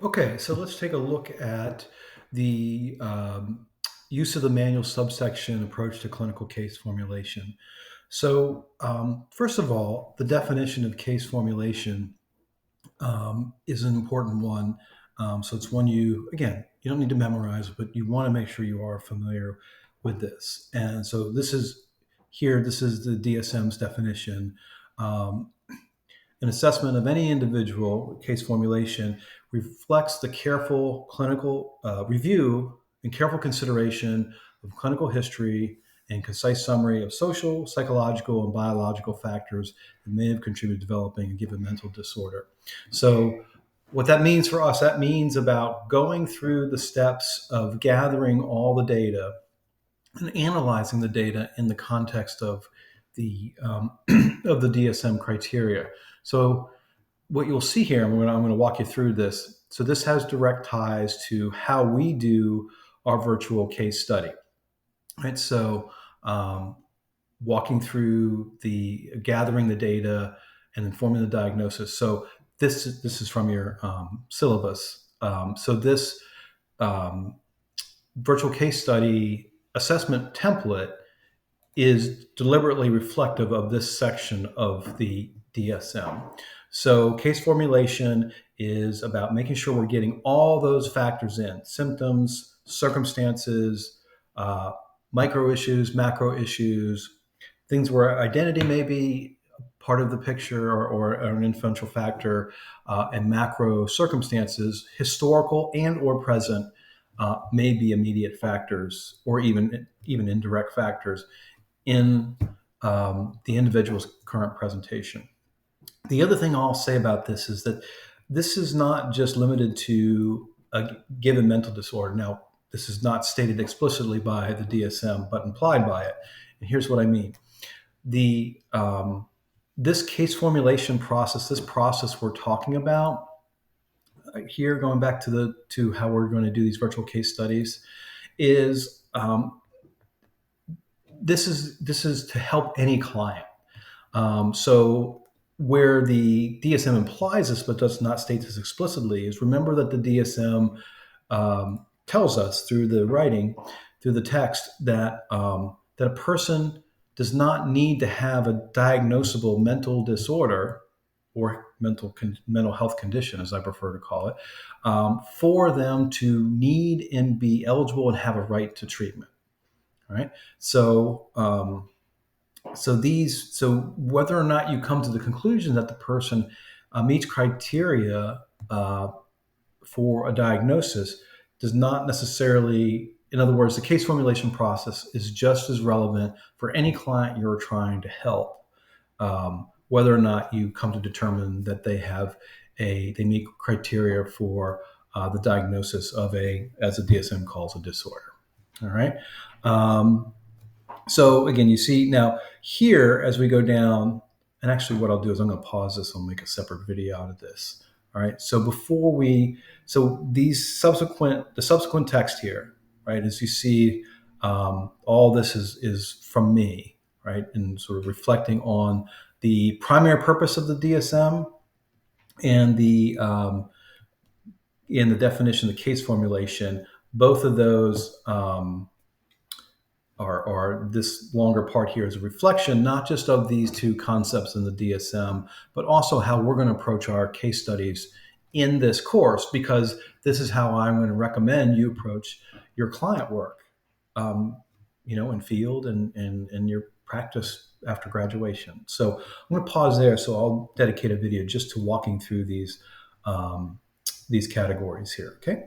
Okay, so let's take a look at the use of the manual subsection approach to clinical case formulation. So, first of all, the definition of case formulation is an important one. So, it's one you don't need to memorize, but you want to make sure you are familiar with this. And so, this is the DSM's definition. Um, An assessment of any individual case formulation reflects the careful clinical review and careful consideration of clinical history and concise summary of social, psychological, and biological factors that may have contributed to developing a given mental disorder. So, what that means for us, that means about going through the steps of gathering all the data and analyzing the data in the context of the of the DSM criteria. So what you'll see here, and I'm going to walk you through this. So this has direct ties to how we do our virtual case study, right? So walking through the gathering the data and then forming the diagnosis. So this is from your syllabus. So this um, virtual case study assessment template is deliberately reflective of this section of the DSM. So, case formulation is about making sure we're getting all those factors in: symptoms, circumstances, uh, micro issues, macro issues, things where identity may be part of the picture or an influential factor, and macro circumstances, historical and or present, may be immediate factors or even indirect factors in the individual's current presentation. The other thing I'll say about this is that this is not just limited to a given mental disorder. Now, this is not stated explicitly by the DSM, but implied by it. And here's what I mean: the this case formulation process, this process we're talking about here, going back to how we're going to do these virtual case studies, is this is to help any client. So where the DSM implies this but does not state this explicitly is, remember that the DSM tells us through the writing, through the text, that that a person does not need to have a diagnosable mental disorder or mental health condition, as I prefer to call it, for them to need and be eligible and have a right to treatment. All right. So whether or not you come to the conclusion that the person meets criteria for a diagnosis does not necessarily, in other words, the case formulation process is just as relevant for any client you're trying to help, whether or not you come to determine that they meet criteria for the diagnosis of as the DSM calls, a disorder. All right. So again, you see now here as we go down, and actually what I'll do is I'm going to pause this. I'll make a separate video out of this. All right. So the subsequent text here, right, as you see, all this is from me, right, and sort of reflecting on the primary purpose of the DSM and in the definition, the case formulation. Both of those. Are this longer part here is a reflection not just of these two concepts in the DSM, but also how we're going to approach our case studies in this course, because this is how I'm going to recommend you approach your client work, in field and your practice after graduation. So I'm going to pause there. So I'll dedicate a video just to walking through these categories here. Okay.